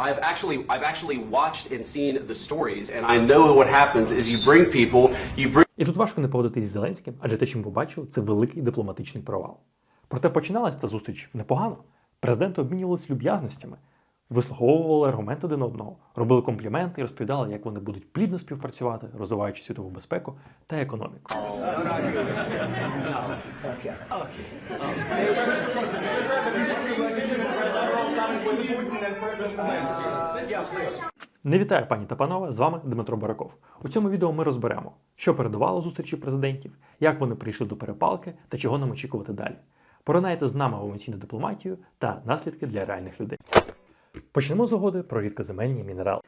I've actually watched and seen the stories, and I know what happens is you bring people. І тут важко не погодитись з Зеленським, адже те, що ми побачили, це великий дипломатичний провал. Проте починалася ця зустріч непогано. Президенти обмінювалися люб'язностями, вислуховували аргументи один одного, робили компліменти і розповідали, як вони будуть плідно співпрацювати, розвиваючи світову безпеку та економіку. Не вітаю, пані та панове, з вами Дмитро Бараков. У цьому відео ми розберемо, що передувало зустрічі президентів, як вони прийшли до перепалки та чого нам очікувати далі. Поринайте з нами в емоційну дипломатію та наслідки для реальних людей. Почнемо з угоди про рідкоземельні мінерали.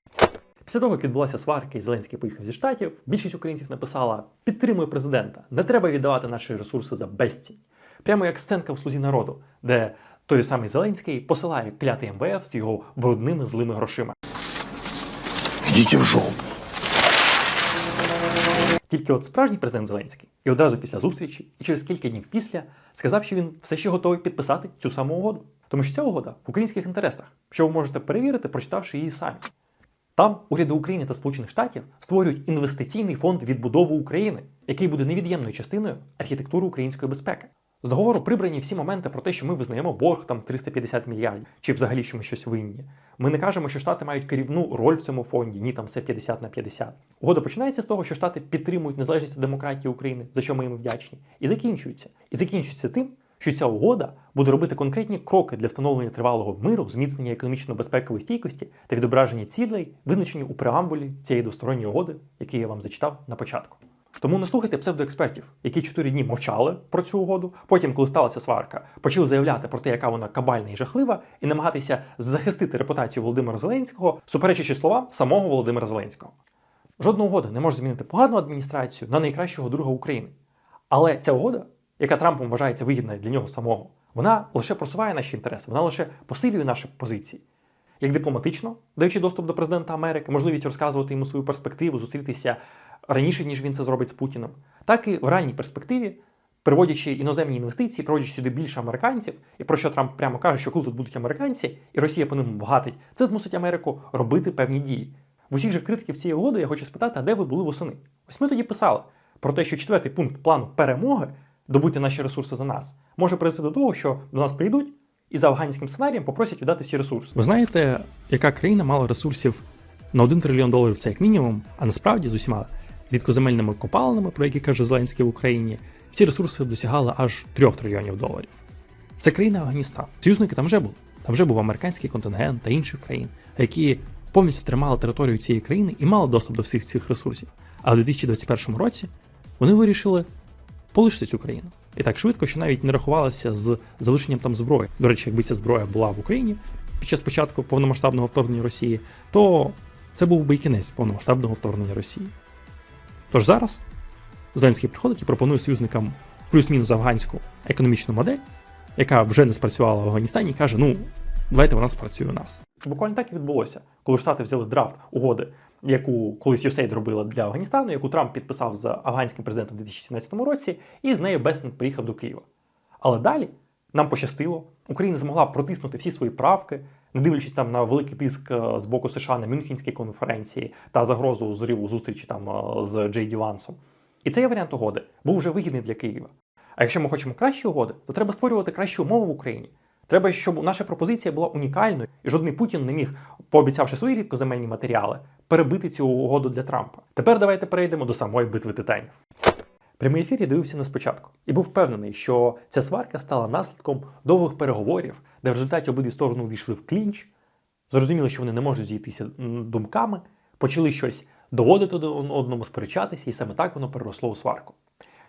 Після того, як відбулася сварка і Зеленський поїхав зі Штатів, більшість українців написала «Підтримуй президента, не треба віддавати наші ресурси за безцінь». Прямо як сценка в «Слузі народу», де той самий Зеленський посилає клятий МВФ з його брудними злими грошима. Йдіть в жопу. Тільки от справжній президент Зеленський і одразу після зустрічі, і через кілька днів після, сказав, що він все ще готовий підписати цю саму угоду. Тому що ця угода в українських інтересах, що ви можете перевірити, прочитавши її самі. Там уряди України та Сполучених Штатів створюють інвестиційний фонд відбудови України, який буде невід'ємною частиною архітектури української безпеки. З договору прибрані всі моменти про те, що ми визнаємо борг там 350 мільярдів, чи взагалі, що ми щось винні. Ми не кажемо, що Штати мають керівну роль в цьому фонді, ні, там все 50/50. Угода починається з того, що Штати підтримують незалежність та демократію України, за що ми їм вдячні, і закінчується. І закінчується тим, що ця угода буде робити конкретні кроки для встановлення тривалого миру, зміцнення економічно-безпекової стійкості та відображення цілей, визначені у преамбулі цієї двосторонньої угоди, які я вам зачитав на початку. Тому не слухайте псевдоекспертів, які 4 дні мовчали про цю угоду, потім, коли сталася сварка, почали заявляти про те, яка вона кабальна і жахлива, і намагатися захистити репутацію Володимира Зеленського, суперечачи словам самого Володимира Зеленського. Жодна угода не може змінити погану адміністрацію на найкращого друга України. Але ця угода, яка Трампом вважається вигідною для нього самого, вона лише просуває наші інтереси, вона лише посилює наші позиції. Як дипломатично, даючи доступ до президента Америки, можливість розказувати йому свою перспективу, зустрітися раніше, ніж він це зробить з Путіним, так і в реальній перспективі, приводячи іноземні інвестиції, приводячи сюди більше американців, і про що Трамп прямо каже, що коли тут будуть американці, і Росія по ним вгатить, це змусить Америку робити певні дії. В усіх же критиків цієї угоди я хочу спитати, а де ви були восени? Ось ми тоді писали про те, що 4-й пункт плану перемоги, добути наші ресурси за нас, може привести до того, що до нас прийдуть і за афганським сценарієм попросять віддати всі ресурси. Ви знаєте, яка країна мала ресурсів на $1 трильйон, це як мінімум, а насправді з усіма рідкоземельними копалинами, про які каже Зеленський в Україні, ці ресурси досягали аж $3 трильйонів. Це країна Афганістан. Союзники там вже були. Там вже був американський контингент та інших країн, які повністю тримали територію цієї країни і мали доступ до всіх цих ресурсів. А в 2021 році вони вирішили полишити цю країну. І так швидко, що навіть не рахувалося з залишенням там зброї. До речі, якби ця зброя була в Україні під час початку повномасштабного вторгнення Росії, то це був би і кінець повномасштабного вторгнення Росії. Тож зараз Зеленський приходить і пропонує союзникам плюс-мінус афганську економічну модель, яка вже не спрацювала в Афганістані, і каже, давайте вона спрацює у нас. Буквально так і відбулося, коли Штати взяли драфт угоди, яку колись USAID робила для Афганістану, яку Трамп підписав з афганським президентом у 2017 році, і з нею Беслент приїхав до Києва. Але далі нам пощастило, Україна змогла протиснути всі свої правки, не дивлячись там на великий тиск з боку США на Мюнхенській конференції та загрозу зриву зустрічі там з Джей Ді Вансом. І цей варіант угоди був вже вигідний для Києва. А якщо ми хочемо кращі угоди, то треба створювати кращі умови в Україні. Треба, щоб наша пропозиція була унікальною, і жодний Путін не міг, пообіцявши свої рідкоземельні матеріали, перебити цю угоду для Трампа. Тепер давайте перейдемо до самої битви титанів. Прямий ефір я дивився не спочатку і був впевнений, що ця сварка стала наслідком довгих переговорів, де в результаті обидві сторони увійшли в клінч, зрозуміли, що вони не можуть зійтися думками, почали щось доводити до одному, сперечатися, і саме так воно переросло у сварку.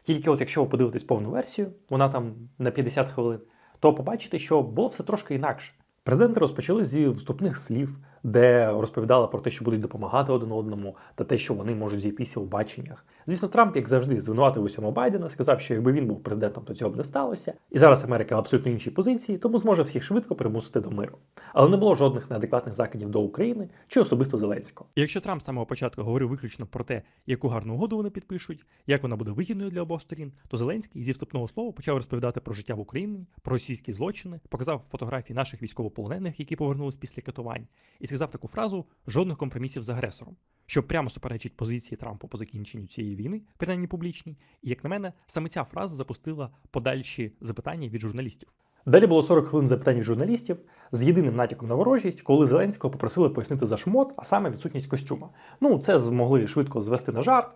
Тільки от якщо ви подивитесь повну версію, вона там на 50 хвилин, то побачите, що було все трошки інакше. Президенти розпочали зі вступних слів, де розповідали про те, що будуть допомагати один одному, та те, що вони можуть зійтися у баченнях. Звісно, Трамп, як завжди, звинуватив усьому Байдена, сказав, що якби він був президентом, то цього б не сталося. І зараз Америка в абсолютно іншій позиції, тому зможе всіх швидко примусити до миру. Але не було жодних неадекватних закидів до України чи особисто Зеленського. І якщо Трамп з самого початку говорив виключно про те, яку гарну угоду вони підпишуть, як вона буде вигідною для обох сторін, то Зеленський зі вступного слова почав розповідати про життя в Україні, про російські злочини, показав фотографії наших військовополонених, які повернулись після катувань. І сказав таку фразу «жодних компромісів з агресором», що прямо суперечить позиції Трампа по закінченню цієї війни, принаймні публічній. І, як на мене, саме ця фраза запустила подальші запитання від журналістів. Далі було 40 хвилин запитань від журналістів з єдиним натяком на ворожість, коли Зеленського попросили пояснити за шмот, а саме відсутність костюма. Ну, це змогли швидко звести на жарт,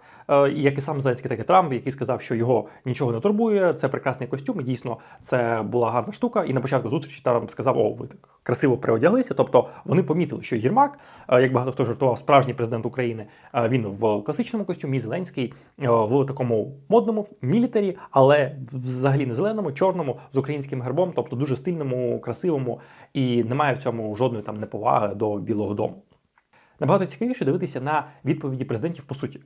як і сам Зеленський, так і Трамп, який сказав, що його нічого не турбує, це прекрасний костюм, і дійсно це була гарна штука. І на початку зустрічі Трамп сказав, о, ви так красиво переодяглися. Тобто вони помітили, що Єрмак, як багато хто жартував, справжній президент України, він в класичному костюмі, Зеленський в такому модному, мілітарі, але взагалі не зеленому, чорному, з українським гербом, тобто дуже стильному, красивому, і немає в цьому жодної там неповаги до Білого дому. Набагато цікавіше дивитися на відповіді президентів по суті.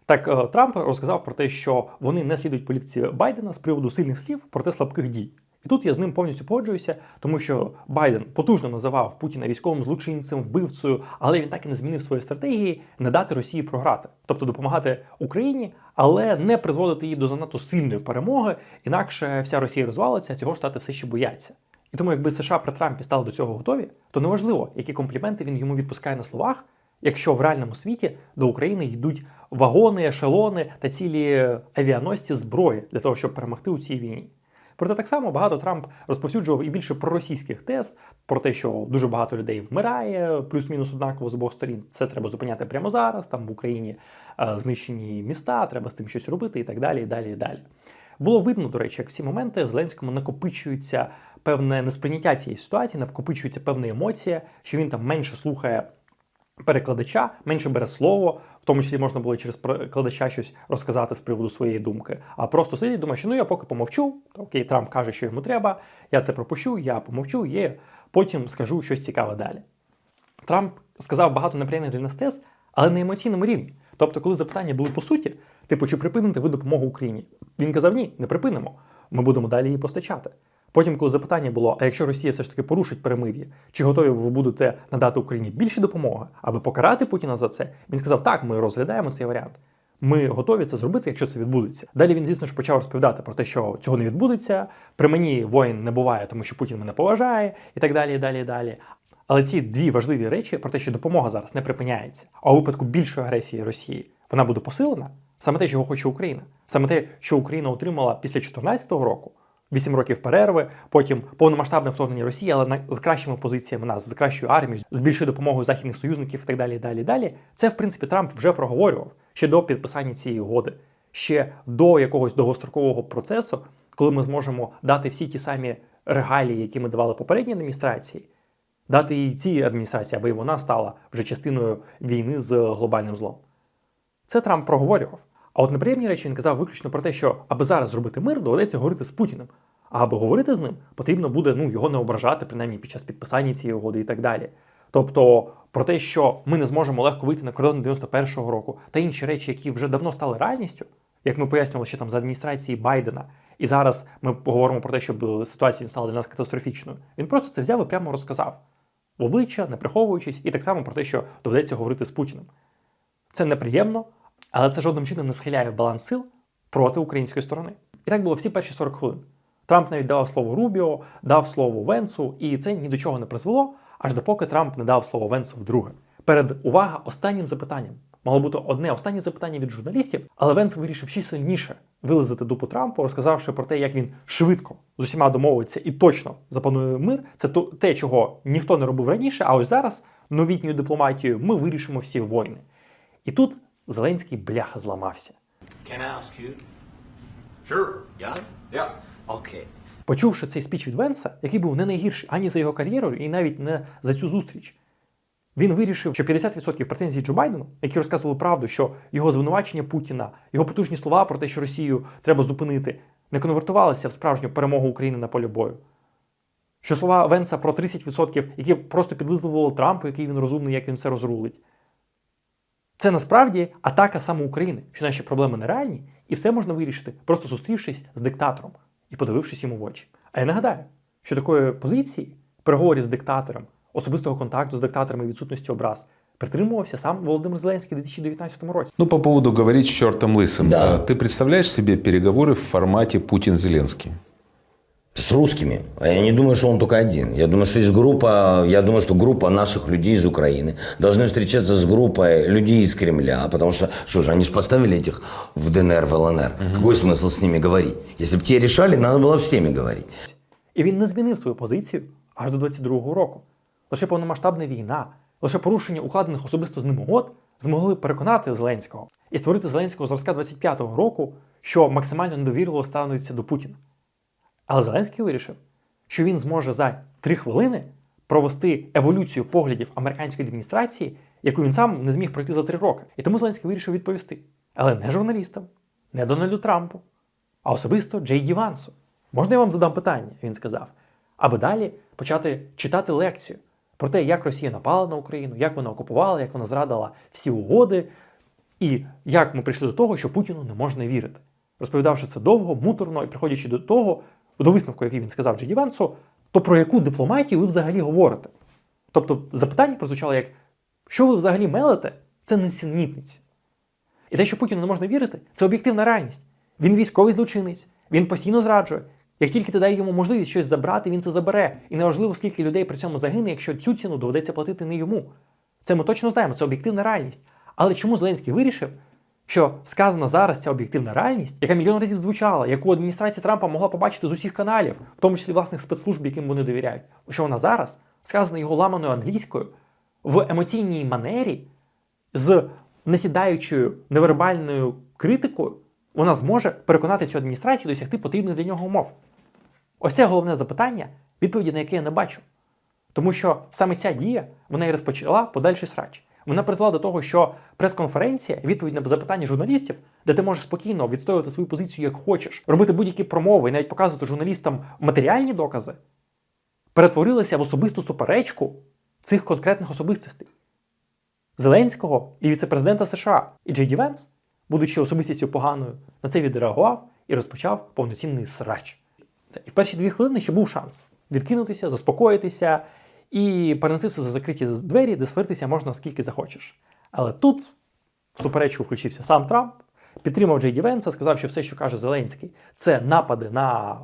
Так, Трамп розказав про те, що вони не слідують політиці Байдена з приводу сильних слів проти слабких дій. І тут я з ним повністю погоджуюся, тому що Байден потужно називав Путіна військовим злочинцем, вбивцею, але він так і не змінив свої стратегії не дати Росії програти. Тобто допомагати Україні, але не призводити її до занадто сильної перемоги, інакше вся Росія розвалиться, а цього Штати все ще бояться. І тому якби США при Трампі стали до цього готові, то неважливо, які компліменти він йому відпускає на словах, якщо в реальному світі до України йдуть вагони, ешелони та цілі авіаносці зброї для того, щоб перемогти у цій війні. Проте так само багато Трамп розповсюджував і більше проросійських тез про те, що дуже багато людей вмирає, плюс-мінус однаково з обох сторін. Це треба зупиняти прямо зараз, там в Україні знищені міста, треба з цим щось робити і так далі, і далі, і далі. Було видно, до речі, як всі моменти в Зеленському накопичується певне несприйняття цієї ситуації, накопичується певна емоція, що він там менше слухає перекладача, менше бере слово, в тому числі можна було через перекладача щось розказати з приводу своєї думки, а просто сидить і думає, що ну я поки помовчу, окей, Трамп каже, що йому треба, я це пропущу, я помовчу, потім скажу щось цікаве далі. Трамп сказав багато неприємних для нас тез, але на емоційному рівні. Тобто, коли запитання були по суті, типу, чи припините ви допомогу Україні? Він казав, ні, не припинимо, ми будемо далі її постачати. Потім, коли запитання було, а якщо Росія все ж таки порушить перемир'я, чи готові ви будете надати Україні більше допомоги, аби покарати Путіна за це? Він сказав, так, ми розглядаємо цей варіант. Ми готові це зробити, якщо це відбудеться. Далі він, звісно ж, почав розповідати про те, що цього не відбудеться, при мені воїн не буває, тому що Путін мене поважає, і так далі, і далі, і далі. Але ці дві важливі речі про те, що допомога зараз не припиняється, а у випадку більшої агресії Росії вона буде посилена, саме те, чого хоче Україна. Саме те, що Україна отримала після 2014 року, 8 років перерви, потім повномасштабне вторгнення Росії, але з кращими позиціями нас, з кращою армією, з більшою допомогою західних союзників і так далі, і далі, і далі. Це, в принципі, Трамп вже проговорював ще до підписання цієї угоди, ще до якогось довгострокового процесу, коли ми зможемо дати всі ті самі регалії, які ми давали попередній адміністрації, дати їй цій адміністрації, аби вона стала вже частиною війни з глобальним злом. Це Трамп проговорював. А от неприємні речі він казав виключно про те, що аби зараз зробити мир, доведеться говорити з Путіним. А аби говорити з ним, потрібно буде його не ображати, принаймні під час підписання цієї угоди і так далі. Тобто про те, що ми не зможемо легко вийти на кордон 91-го року та інші речі, які вже давно стали реальністю, як ми пояснювали ще там за адміністрації Байдена, і зараз ми говоримо про те, щоб ситуація не стала для нас катастрофічною. Він просто це взяв і прямо розказав. В обличчя, не приховуючись, і так само про те, що доведеться говорити з Путіним. Це неприємно, але це жодним чином не схиляє баланс сил проти української сторони. І так було всі перші 40 хвилин. Трамп навіть дав слово Рубіо, дав слово Венсу, і це ні до чого не призвело, аж допоки Трамп не дав слово Венсу вдруге. Увага, останнім запитанням. Мало бути одне останнє запитання від журналістів, але Венс вирішив ще сильніше вилизати дупу Трампу, розказавши про те, як він швидко з усіма домовиться і точно запанує мир. Це те, чого ніхто не робив раніше, а ось зараз новітньою дипломатією ми вирішимо всі війни. І тут Зеленський бляха зламався. Can I ask you? Sure. Yeah? Yeah. Okay. Почувши цей спіч від Венса, який був не найгірший ані за його кар'єрою, і навіть не за цю зустріч, він вирішив, що 50% претензій Джо Байдену, які розказували правду, що його звинувачення Путіна, його потужні слова про те, що Росію треба зупинити, не конвертувалися в справжню перемогу України на полі бою. Що слова Венса про 30%, які просто підлизували Трампу, який він розумний, як він все розрулить. Це насправді атака саме України, що наші проблеми нереальні, і все можна вирішити, просто зустрівшись з диктатором і подивившись йому в очі. А я нагадаю, що такої позиції, переговорів з диктатором, особистого контакту з диктаторами і відсутності образ, притримувався сам Володимир Зеленський у 2019 році. Ну, по поводу говорить с чертом лысым. Да. Ты представляешь себе переговоры в формате Путин-Зеленский? С русскими. А я не думаю, что он только один. Я думаю, что есть группа, я думаю, что группа наших людей из Украины должны встречаться с группой людей из Кремля, потому что же, они же поставили этих в ДНР, в ЛНР. Какой смысл с ними говорить? Если бы те решали, надо было с теми говорить. І він не змінив свою позицію аж до 22-го року. Лише повномасштабна війна, лише порушення укладених особисто з ним угод змогли переконати Зеленського і створити Зеленського зразка 25-го року, що максимально недовірливо ставиться до Путіна. Але Зеленський вирішив, що він зможе за 3 хвилини провести еволюцію поглядів американської адміністрації, яку він сам не зміг пройти за 3 роки. І тому Зеленський вирішив відповісти. Але не журналістам, не Дональду Трампу, а особисто Джей Ді Вансу. «Можна я вам задам питання?» – він сказав. Аби далі почати читати лекцію про те, як Росія напала на Україну, як вона окупувала, як вона зрадила всі угоди, і як ми прийшли до того, що Путіну не можна вірити. Розповідавши це довго, муторно і приходячи до того, до висновку, який він сказав Джей Ді Вансу, то про яку дипломатію ви взагалі говорите? Тобто запитання прозвучало як «Що ви взагалі мелите? Це несенітниці». І те, що Путіну не можна вірити, це об'єктивна реальність. Він військовий злочинець, він постійно зраджує. Як тільки ти дай йому можливість щось забрати, він це забере. І неважливо, скільки людей при цьому загине, якщо цю ціну доведеться платити не йому. Це ми точно знаємо, це об'єктивна реальність. Але чому Зеленський вирішив, що сказана зараз ця об'єктивна реальність, яка мільйон разів звучала, яку адміністрація Трампа могла побачити з усіх каналів, в тому числі власних спецслужб, яким вони довіряють, що вона зараз сказана його ламаною англійською, в емоційній манері, з несідаючою невербальною критикою, вона зможе переконати цю адміністрацію досягти потрібних для нього умов. Ось це головне запитання, відповіді на яке я не бачу. Тому що саме ця дія, вона і розпочала подальший срач. Вона призвела до того, що прес-конференція, відповідь на запитання журналістів, де ти можеш спокійно відстоювати свою позицію як хочеш, робити будь-які промови і навіть показувати журналістам матеріальні докази, перетворилася в особисту суперечку цих конкретних особистостей. Зеленського і віце-президента США. І Джей Ді Венс, будучи особистістю поганою, на це відреагував і розпочав повноцінний срач. І в перші 2 хвилини ще був шанс відкинутися, заспокоїтися і переносився за закриті двері, де сваритися можна скільки захочеш. Але тут в суперечку включився сам Трамп, підтримав Джей Ді Венса, сказав, що все, що каже Зеленський, це напади на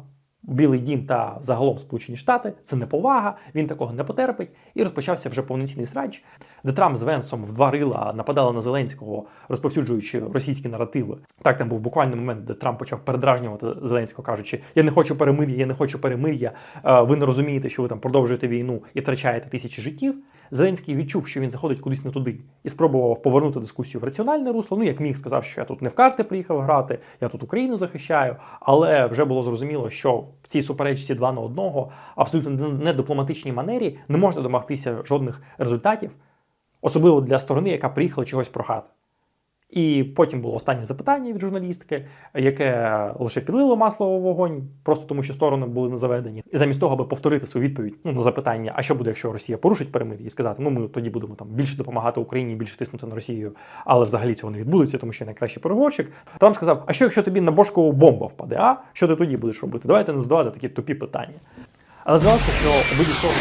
Білий Дім та загалом Сполучені Штати, це неповага, він такого не потерпить. І розпочався вже повноцінний срач, де Трамп з Венсом в 2 рила нападали на Зеленського, розповсюджуючи російські наративи. Так, там був буквальний момент, де Трамп почав передражнювати Зеленського, кажучи, я не хочу перемир'я, ви не розумієте, що ви там продовжуєте війну і втрачаєте тисячі життів. Зеленський відчув, що він заходить кудись не туди і спробував повернути дискусію в раціональне русло. Ну, як міг, сказав, що я тут не в карти приїхав грати, я тут Україну захищаю, але вже було зрозуміло, що в цій суперечці 2 на 1, абсолютно не дипломатичній манері, не можна домогтися жодних результатів, особливо для сторони, яка приїхала чогось прохати. І потім було останнє запитання від журналістки, яке лише підлило масло у вогонь, просто тому що сторони були не заведені. І замість того, аби повторити свою відповідь на запитання, а що буде, якщо Росія порушить перемир'я, і сказати, ми тоді будемо там більше допомагати Україні, більше тиснути на Росію, але взагалі цього не відбудеться, тому що найкращий переговорщик. Трамп сказав, а що, якщо тобі на бошку бомба впаде, а? Що ти тоді будеш робити? Давайте не задавати такі тупі питання. Але здавалося, що обидві сторони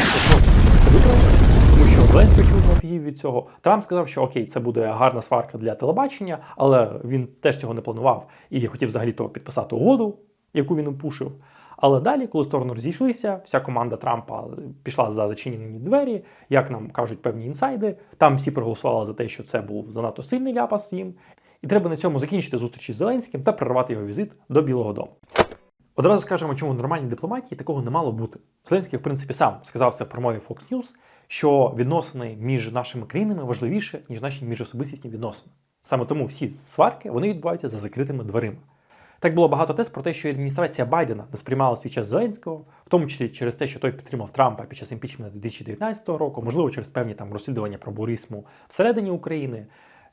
це виправили. Тому що Зеленський чудно офігів від цього. Трамп сказав, що окей, це буде гарна сварка для телебачення, але він теж цього не планував і хотів взагалі-то підписати угоду, яку він опушив. Але далі, коли сторони розійшлися, вся команда Трампа пішла за зачинені двері, як нам кажуть певні інсайди, там всі проголосували за те, що це був занадто сильний ляпас їм. І треба на цьому закінчити зустрічі з Зеленським та перервати його візит до Білого дому. Одразу скажемо, чому в нормальній дипломатії такого не мало бути. Зеленський, в принципі, сам сказав це в промові Fox News, що відносини між нашими країнами важливіше, ніж наші міжособистісні відносини. Саме тому всі сварки, вони відбуваються за закритими дверима. Так було багато тез про те, що адміністрація Байдена не сприймала свій час Зеленського, в тому числі через те, що той підтримав Трампа під час імпічменту 2019 року, можливо, через певні там розслідування про буризму всередині України,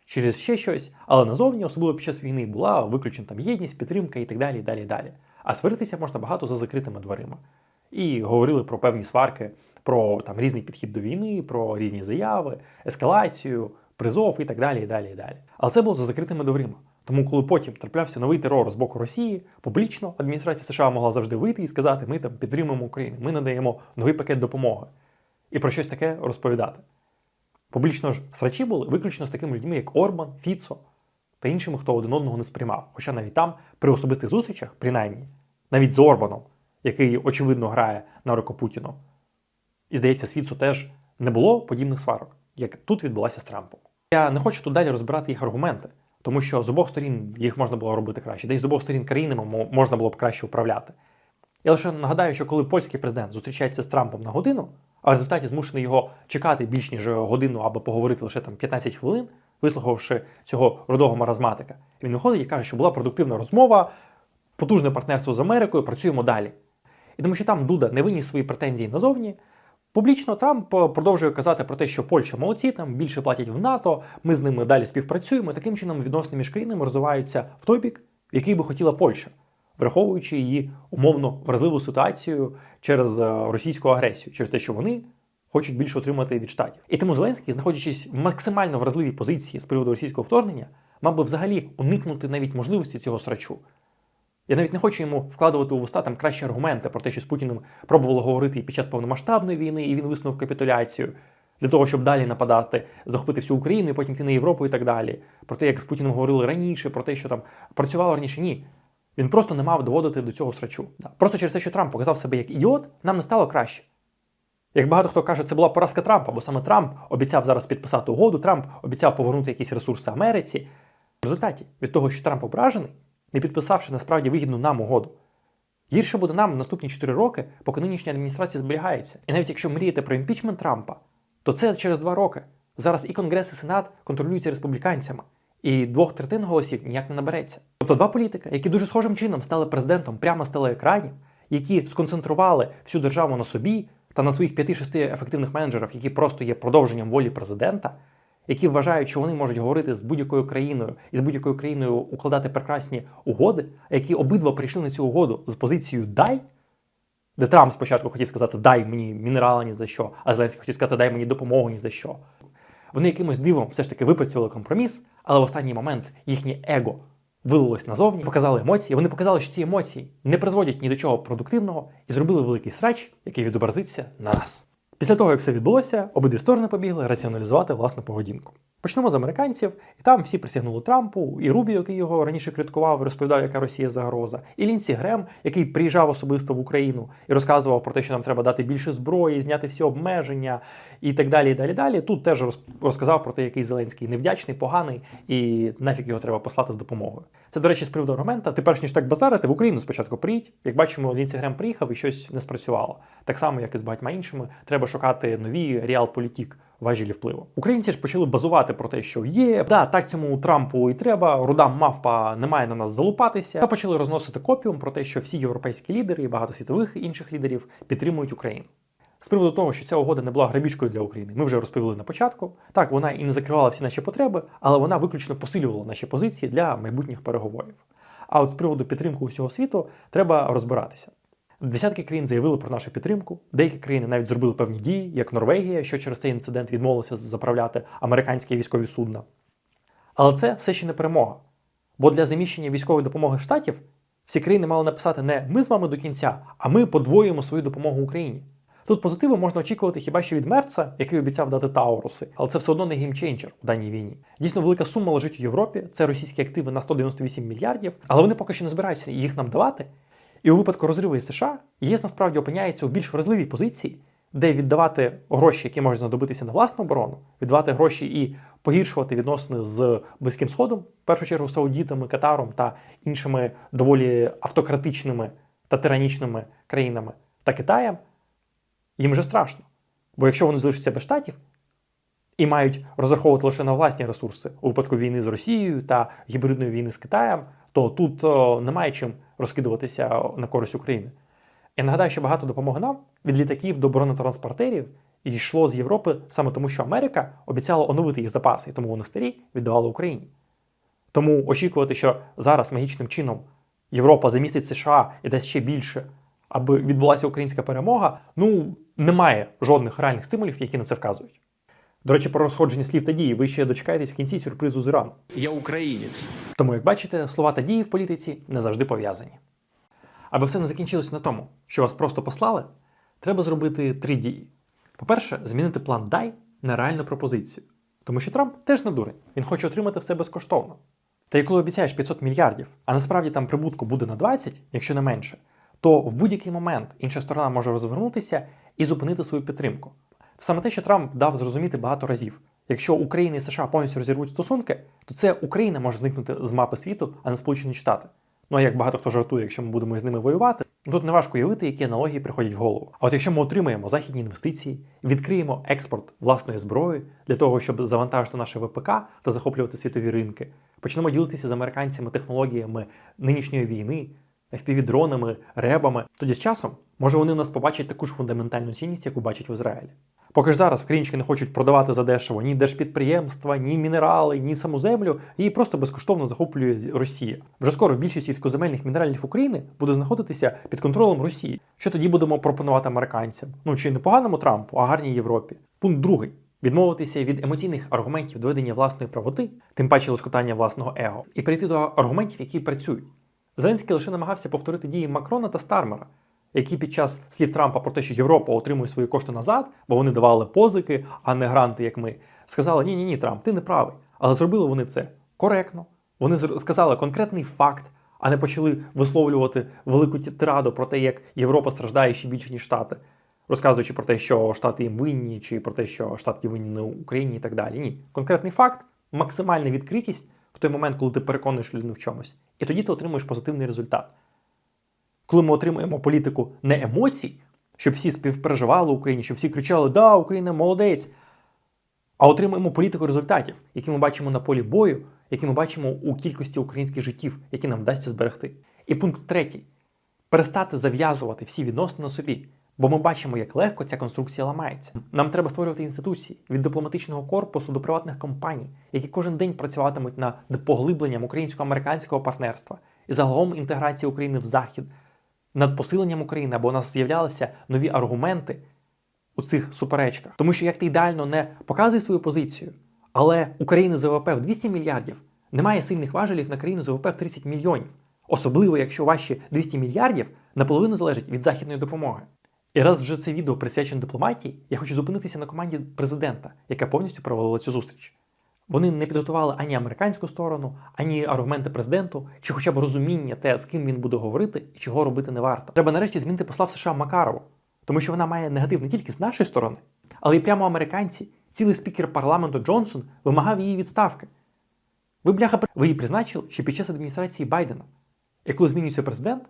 через ще щось, але назовні, особливо під час війни, була виключена там єдність, підтримка і так далі, і далі, і далі. А сваритися можна багато за закритими дверима. І говорили про певні сварки, про там різний підхід до війни, про різні заяви, ескалацію, призов і так далі, і далі, і далі. Але це було за закритими дверима. Тому, коли потім траплявся новий терор з боку Росії, публічно адміністрація США могла завжди вийти і сказати, ми там підтримуємо Україну, ми надаємо новий пакет допомоги. І про щось таке розповідати. Публічно ж срачі були виключно з такими людьми, як Орбан, Фіцо та іншими, хто один одного не сприймав. Хоча навіть там, при особистих зустрічах, принаймні, навіть з Орбаном, який, очевидно, грає на руку Путіну. І, здається, світу теж не було подібних сварок, як тут відбулася з Трампом. Я не хочу тут далі розбирати їх аргументи, тому що з обох сторін їх можна було робити краще, де й з обох сторін країнами можна було б краще управляти. Я лише нагадаю, що коли польський президент зустрічається з Трампом на годину, а в результаті змушений його чекати більш ніж годину або поговорити лише 15 хвилин, вислухавши цього рудого маразматика, він виходить і каже, що була продуктивна розмова, потужне партнерство з Америкою, працюємо далі. І тому що там Дуда не виніс свої претензії назовні, публічно Трамп продовжує казати про те, що Польща молодці, там більше платять в НАТО, ми з ними далі співпрацюємо, і таким чином відносини між країнами розвиваються в той бік, в який би хотіла Польща, враховуючи її умовно вразливу ситуацію через російську агресію, через те, що вони хочуть більше отримати від Штатів. І тому Зеленський, знаходячись в максимально вразливій позиції з приводу російського вторгнення, мав би взагалі уникнути навіть можливості цього срачу. Я навіть не хочу йому вкладувати у вуста там кращі аргументи про те, що з Путіним пробували говорити і під час повномасштабної війни, і він висунув капітуляцію, для того, щоб далі нападати, захопити всю Україну і потім йти на Європу і так далі. Про те, як з Путіним говорили раніше, про те, що там працювало раніше. Ні. Він просто не мав доводити до цього срачу. Просто через те, що Трамп показав себе як ідіот, нам не стало краще. Як багато хто каже, це була поразка Трампа, бо саме Трамп обіцяв зараз підписати угоду, Трамп обіцяв повернути якісь ресурси Америці. В результаті від того, що Трамп ображений, не підписавши насправді вигідну нам угоду. Гірше буде нам в наступні 4 роки, поки нинішня адміністрація зберігається. І навіть якщо мрієте про імпічмент Трампа, то це через 2 роки. Зараз і Конгрес, і Сенат контролюються республіканцями, і 2/3 голосів ніяк не набереться. Тобто 2 політика, які дуже схожим чином стали президентом прямо з телеекранів, які сконцентрували всю державу на собі та на своїх 5-6 ефективних менеджерів, які просто є продовженням волі президента, які вважають, що вони можуть говорити з будь-якою країною і з будь-якою країною укладати прекрасні угоди, а які обидва прийшли на цю угоду з позицією «дай», де Трамп спочатку хотів сказати «дай мені мінерали ні за що», а Зеленський хотів сказати «дай мені допомогу ні за що». Вони якимось дивом все ж таки випрацювали компроміс, але в останній момент їхнє его вилилось назовні, показали емоції. Вони показали, що ці емоції не призводять ні до чого продуктивного і зробили великий срач, який відобразиться на нас. Після того, як все відбулося, обидві сторони побігли раціоналізувати власну поведінку. Почнемо з американців, і там всі присягнули Трампу, і Рубіо, який його раніше критикував і розповідав, яка Росія загроза, і Лінсі Грем, який приїжджав особисто в Україну і розказував про те, що нам треба дати більше зброї, зняти всі обмеження і так далі, і далі, далі. Тут теж розказав про те, який Зеленський невдячний, поганий, і нафіг його треба послати з допомогою. Це, до речі, з приводу аргумента. Ти перш ніж так базарити, в Україну спочатку приїдь. Як бачимо, Лінсі Грем приїхав і щось не спрацювало. Так само, як і з багатьма іншими, треба шукати нові реалполітік, важелі впливу. Українці ж почали базувати про те, що є, так цьому Трампу і треба, руда мавпа не має на нас залупатися. Та почали розносити копіум про те, що всі європейські лідери і багато світових інших лідерів підтримують Україну. З приводу того, що ця угода не була грабіжкою для України, ми вже розповіли на початку. Так, вона і не закривала всі наші потреби, але вона виключно посилювала наші позиції для майбутніх переговорів. А от з приводу підтримки усього світу треба розбиратися. Десятки країн заявили про нашу підтримку, деякі країни навіть зробили певні дії, як Норвегія, що через цей інцидент відмовилася заправляти американські військові судна. Але це все ще не перемога. Бо для заміщення військової допомоги Штатів всі країни мали написати не «ми з вами до кінця», а «ми подвоюємо свою допомогу Україні». Тут позитиву можна очікувати хіба що від Мерца, який обіцяв дати Тауруси, але це все одно не геймченджер у даній війні. Дійсно, велика сума лежить у Європі, це російські активи на 198 мільярдів, але вони поки що не збираються їх нам давати. І у випадку розриву із США, ЄС насправді опиняється у більш вразливій позиції, де віддавати гроші, які можуть знадобитися на власну оборону, віддавати гроші і погіршувати відносини з Близьким Сходом, в першу чергу Саудітами, Катаром та іншими доволі автократичними та тиранічними країнами та Китаєм, їм вже страшно. Бо якщо вони залишаться без Штатів і мають розраховувати лише на власні ресурси у випадку війни з Росією та гібридної війни з Китаєм, то тут немає чим розкидуватися на користь України. Я нагадаю, що багато допомоги нам від літаків до бронетранспортерів йшло з Європи саме тому, що Америка обіцяла оновити їх запаси, і тому вони старі віддавали Україні. Тому очікувати, що зараз магічним чином Європа замістить США і дасть ще більше, аби відбулася українська перемога, немає жодних реальних стимулів, які на це вказують. До речі, про розходження слів та дії ви ще дочекаєтесь в кінці сюрпризу з Ірану. Я українець. Тому, як бачите, слова та дії в політиці не завжди пов'язані. Аби все не закінчилося на тому, що вас просто послали, треба зробити 3 дії. По-перше, змінити план «дай» на реальну пропозицію. Тому що Трамп теж не дурень, він хоче отримати все безкоштовно. Та й коли обіцяєш 500 мільярдів, а насправді там прибутку буде на 20, якщо не менше, то в будь-який момент інша сторона може розвернутися і зупинити свою підтримку. Це саме те, що Трамп дав зрозуміти багато разів. Якщо Україна і США повністю розірвуть стосунки, то це Україна може зникнути з мапи світу, а не Сполучені Штати. Ну а як багато хто жартує, якщо ми будемо з ними воювати, тут неважко уявити, які аналогії приходять в голову. А от якщо ми отримаємо західні інвестиції, відкриємо експорт власної зброї для того, щоб завантажити наше ВПК та захоплювати світові ринки, почнемо ділитися з американцями технологіями нинішньої війни, FPV-дронами, ребами, тоді з часом, може вони в нас побачать таку ж фундаментальну цінність, яку бачать в Ізраїлі. Поки ж зараз українчики не хочуть продавати задешево ні держпідприємства, ні мінерали, ні саму землю, її просто безкоштовно захоплює Росія. Вже скоро більшість рідкоземельних мінералів України буде знаходитися під контролем Росії. Що тоді будемо пропонувати американцям? Ну чи не поганому Трампу, а гарній Європі? Пункт другий. Відмовитися від емоційних аргументів доведення власної правоти, тим паче лоскотання власного его, і перейти до аргументів, які працюють. Зеленський лише намагався повторити дії Макрона та Стармера, які під час слів Трампа про те, що Європа отримує свої кошти назад, бо вони давали позики, а не гранти, як ми, сказали, ні, Трамп, ти не правий. Але зробили вони це коректно. Вони сказали конкретний факт, а не почали висловлювати велику тираду про те, як Європа страждає ще більше, ніж Штати, розказуючи про те, що Штати їм винні, чи про те, що Штати винні Україні і так далі. Ні. Конкретний факт, максимальна відкритість в той момент, коли ти переконуєш людину в чомусь. І тоді ти отримуєш позитивний результат. Коли ми отримуємо політику не емоцій, щоб всі співпереживали Україні, щоб всі кричали «Да, Україна молодець!», а отримуємо політику результатів, які ми бачимо на полі бою, які ми бачимо у кількості українських життів, які нам вдасться зберегти. І пункт третій. Перестати зав'язувати всі відносини на собі, бо ми бачимо, як легко ця конструкція ламається. Нам треба створювати інституції, від дипломатичного корпусу до приватних компаній, які кожен день працюватимуть над поглибленням українсько-американського партнерства і загалом інтеграції України в Захід, над посиленням України, або у нас з'являлися нові аргументи у цих суперечках. Тому що як ти ідеально не показуй свою позицію, але у країни з ВВП в 200 мільярдів немає сильних важелів на країну з ВВП в 30 мільйонів. Особливо, якщо ваші 200 мільярдів наполовину залежать від західної допомоги. І раз вже це відео присвячено дипломатії, я хочу зупинитися на команді президента, яка повністю провалила цю зустріч. Вони не підготували ані американську сторону, ані аргументи президенту, чи хоча б розуміння те, з ким він буде говорити і чого робити не варто. Треба нарешті змінити посла в США Макарову, тому що вона має негатив не тільки з нашої сторони, але й прямо американці, цілий спікер парламенту Джонсон вимагав її відставки. Ви її призначили ще під час адміністрації Байдена. І коли змінюється президент,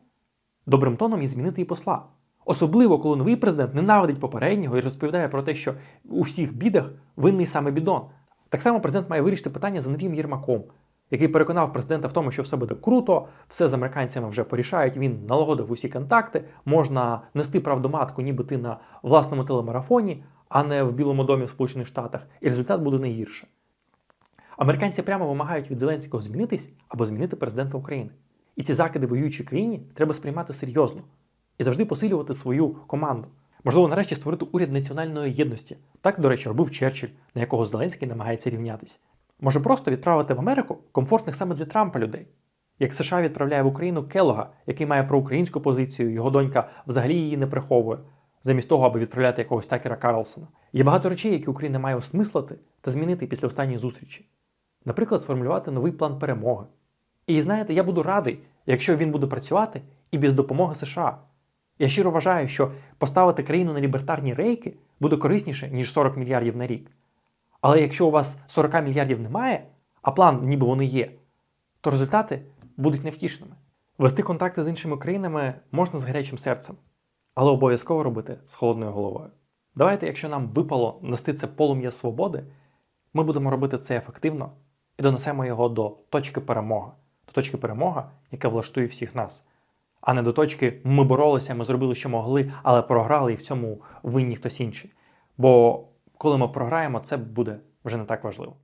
добрим тоном є змінити і посла. Особливо, коли новий президент ненавидить попереднього і розповідає про те, що у всіх бідах винний саме бідон. Так само президент має вирішити питання з Андрієм Єрмаком, який переконав президента в тому, що все буде круто, все з американцями вже порішають, він налагодив усі контакти, можна нести правду матку, ніби ти на власному телемарафоні, а не в Білому домі в Сполучених Штатах, і результат буде не гірше. Американці прямо вимагають від Зеленського змінитись або змінити президента України. І ці закиди воюючій країні треба сприймати серйозно і завжди посилювати свою команду. Можливо, нарешті створити уряд національної єдності. Так, до речі, робив Черчилль, на якого Зеленський намагається рівнятись. Може просто відправити в Америку комфортних саме для Трампа людей. Як США відправляє в Україну Келлога, який має проукраїнську позицію, його донька взагалі її не приховує, замість того, аби відправляти якогось Такера Карлсона. Є багато речей, які Україна має осмислити та змінити після останньої зустрічі. Наприклад, сформулювати новий план перемоги. І знаєте, я буду радий, якщо він буде працювати і без допомоги США. Я щиро вважаю, що поставити країну на лібертарні рейки буде корисніше, ніж 40 мільярдів на рік. Але якщо у вас 40 мільярдів немає, а план ніби вони є, то результати будуть невтішними. Вести контакти з іншими країнами можна з гарячим серцем, але обов'язково робити з холодною головою. Давайте, якщо нам випало нести це полум'я свободи, ми будемо робити це ефективно і донесемо його до точки перемоги. До точки перемоги, яка влаштує всіх нас. А не до точки «ми боролися, ми зробили, що могли, але програли і в цьому винні хтось інший». Бо коли ми програємо, це буде вже не так важливо.